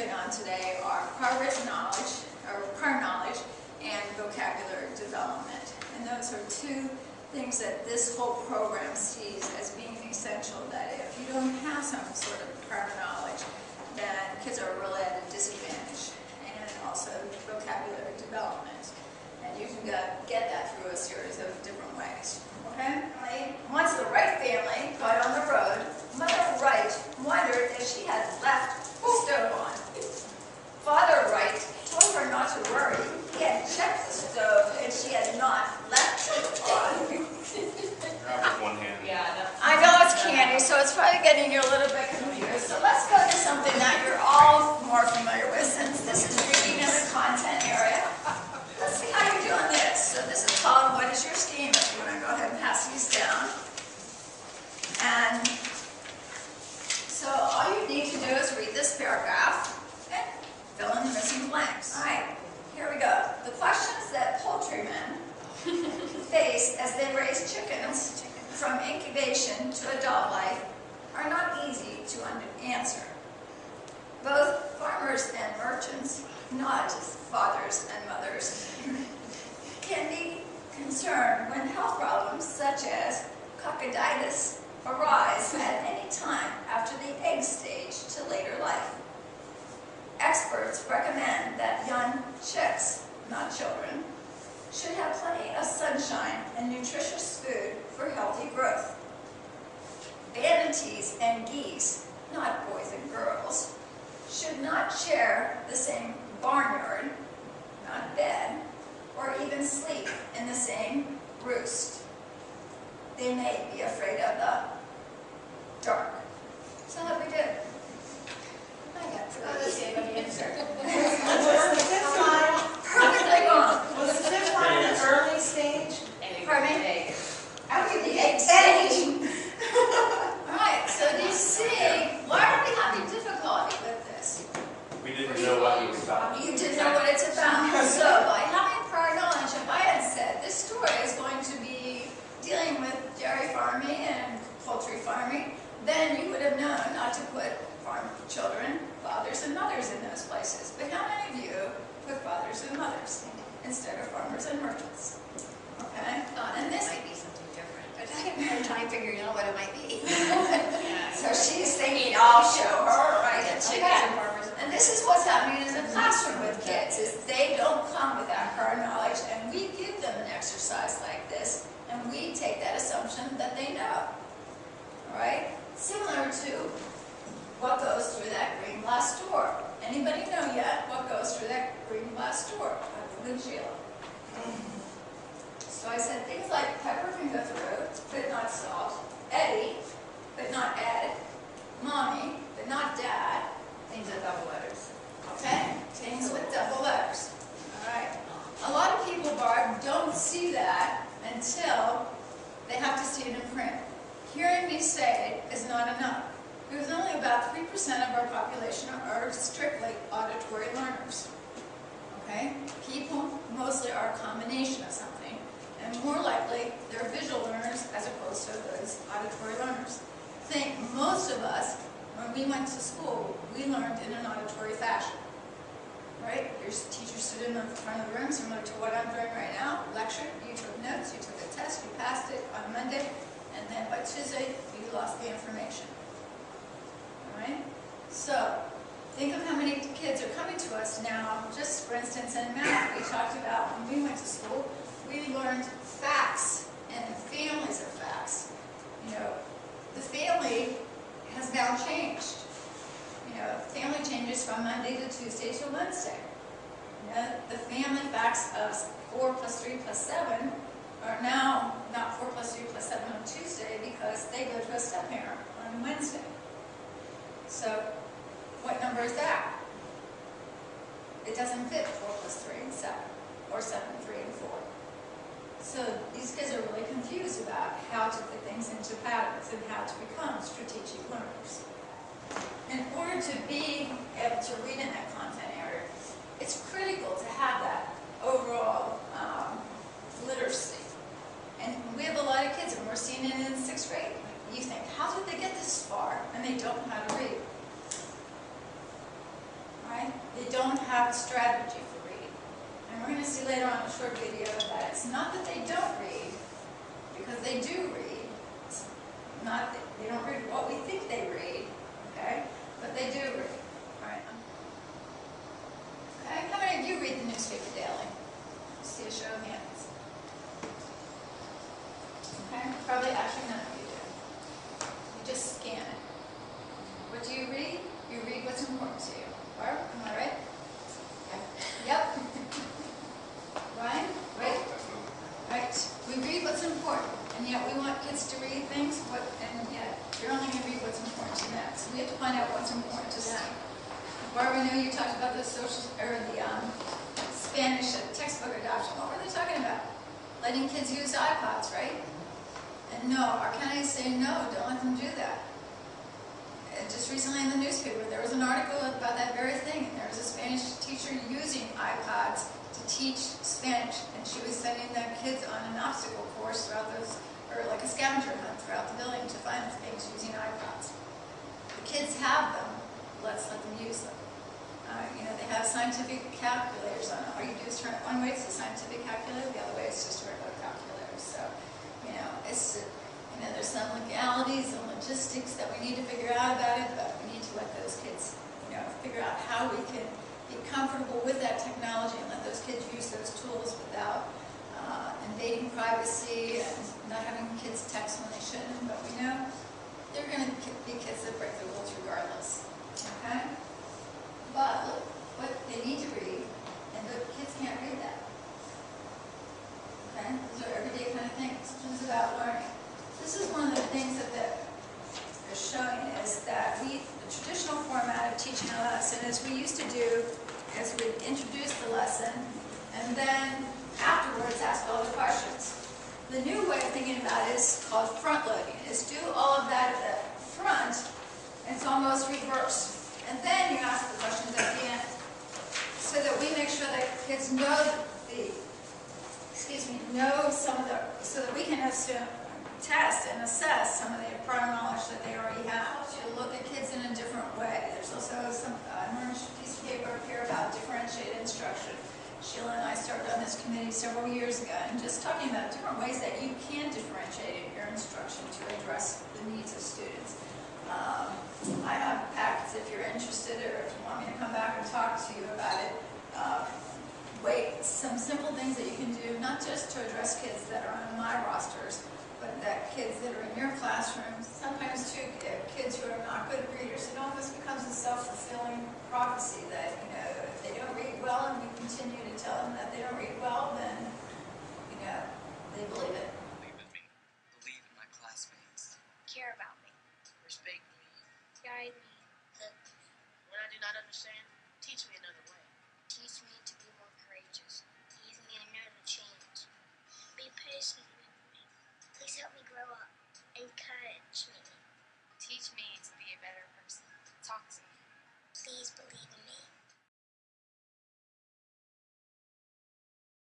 concentrate on today are prior written knowledge, or prior knowledge, and vocabulary development. And those are two things that this whole program sees as being essential, that if you don't have some sort of prior knowledge, then kids are really at a disadvantage. And also vocabulary development. And you can get that through a series of different ways. Okay? Once the Wright family got on the road, Mother Wright wondered if she had left the stove on. Father Wright told her not to worry. He had checked the stove and she had not left it on. With one hand. Yeah, I know it's candy, so it's probably getting you a little bit confused. So let's go to something that you're all more familiar with, since this is reading in the content area. Let's see how you're doing this. So this is called What is Your Scheme? If you want to go ahead and pass these down. And so all you need to do is read this paragraph and fill in the missing blanks. All right, here we go. The questions that poultrymen face as they raise chickens from incubation to adult life are not easy to answer. Both farmers and merchants, not fathers and mothers, can be concerned when health problems such as cocciditis arise at any time after the egg stage to later life. Experts recommend that young chicks, not children, should have plenty of sunshine and nutritious food for healthy growth. Manatees and geese, not boys and girls, should not share the same barnyard, not bed, or even sleep in the same roost. They may be afraid of the dark. So how we do? I got the answer. Perfectly wrong. Was the fifth line an early stage? Pardon me? After the egg stage. Alright, so do you see, why are we having difficulty with this? We didn't know what it was about. You didn't know what it's about. So by having prior knowledge, if I had said this story is going to be dealing with dairy farming and poultry farming, then you would have known not to put farm children, fathers and mothers in those places. But how many of you put fathers and mothers instead of farmers and merchants? Okay? And this might be something different. But I have a hard time figuring out what it might be. Yeah. So she's thinking, I'll show her, right? Chickens and farmers. And this is what's happening in the classroom with kids, is they don't come with that prior knowledge, and we give them an exercise like this, and we take that assumption that they know. All right? Similar to what goes through that green glass door. Anybody know yet what goes through that green glass door? Other than Sheila. So I said things like pepper can go through, but not salt. Eddie, but not Ed. Mommy, but not Dad. Things with double letters. Okay? Things with double letters. All right. A lot of people, Barb, don't see that until they have to see it in print. Hearing me say it is not enough. Because only about 3% of our population are strictly auditory learners. Okay? People mostly are a combination of something. And more likely, they're visual learners as opposed to those auditory learners. I think most of us, when we went to school, we learned in an auditory fashion. Right? Your teacher stood in the front of the room, similar to what I'm doing right now, lectured, you took notes, you took a test, you passed it on Monday, and then by Tuesday, you lost the information. All right? So, think of how many kids are coming to us now, just for instance in math. We talked about when we went to school, we learned facts and families of facts. You know, the family has now changed. You know, family changes from Monday to Tuesday to Wednesday. You know, the family facts of 4 plus 3 plus 7 are now not 4 plus 3 plus 7 on Tuesday because they go to a step parent on Wednesday. So, what number is that? It doesn't fit 4 plus 3 and 7, or 7, 3, and 4. So these kids are really confused about how to put things into patterns and how to become strategic learners. In order to be able to read in that content area, it's critical to have that overall literacy. And we have a lot of kids, and we're seeing it in 6th grade. You think, how did they get this far? And they don't know how to read. right? They don't have a strategy for reading. And we're going to see later on in a short video that it's not that they don't read, because they do read. It's not that they don't read what we think they read, okay? But they do read, all right? Okay, how many of you read the newspaper daily? See a show of hands. Okay, probably actually none of you do. You just scan it. What do you read? You read what's important to you. Barb, am I right? Okay. Yep. Ryan? Right? Right. We read what's important, and yet we want kids to read things, and yet you're only going to read what's important to them. So we have to find out what's important to them. Barb, I know you talked about the Spanish textbook adoption. What were they talking about? Letting kids use iPods, right? And no, our counties say no, don't let them do that. Just recently in the newspaper, there was an article about that very thing, and there was a Spanish teacher using iPods to teach Spanish, and she was sending the kids on an obstacle course throughout those, or like a scavenger hunt throughout the building to find things using iPods. The kids have them, let's let them use them. They have scientific calculators on it. All you do is turn it one way, it's a scientific calculator, the other way it's just a regular calculator. So, there's some legalities and logistics that we need to figure out about it, but we need to let those kids, figure out how we can be comfortable with that technology and let those kids use those tools without invading privacy and not having kids text when they shouldn't. But we know they're going to be kids that break the rules regardless. Okay? But look, what they need to read, and the kids can't read that. Okay? Those are everyday kind of things. This is about learning. This is one of the things that they're showing is that the traditional format of teaching a lesson is we used to do is we'd introduce the lesson and then afterwards ask all the questions. The new way of thinking about it is called front loading. Is do all of that at the front, and it's almost reversed. And then you ask the questions at the end, so that we make sure that kids know so that we can test and assess some of the prior knowledge that they already have. To look at kids in a different way. There's also some orange piece of paper up here about differentiated instruction. Sheila and I started on this committee several years ago, and just talking about different ways that you can differentiate your instruction to address the needs of students. I have packets if you're interested, or if you want me to come back and talk to you about it. Some simple things that you can do, not just to address kids that are on my rosters, but that kids that are in your classrooms, sometimes too, kids who are not good readers. It almost becomes a self-fulfilling prophecy that, if they don't read well and we continue to tell them that they don't read well, then, they believe it. Believe in me. Believe in my classmates. Care about me. Respect me. Guide me. Help me. When I do not understand, teach me another way. Teach me to be more courageous. Give me another chance. Be patient with me. Please help me grow up. Encourage me. Teach me to be a better person. Talk to me. Please believe in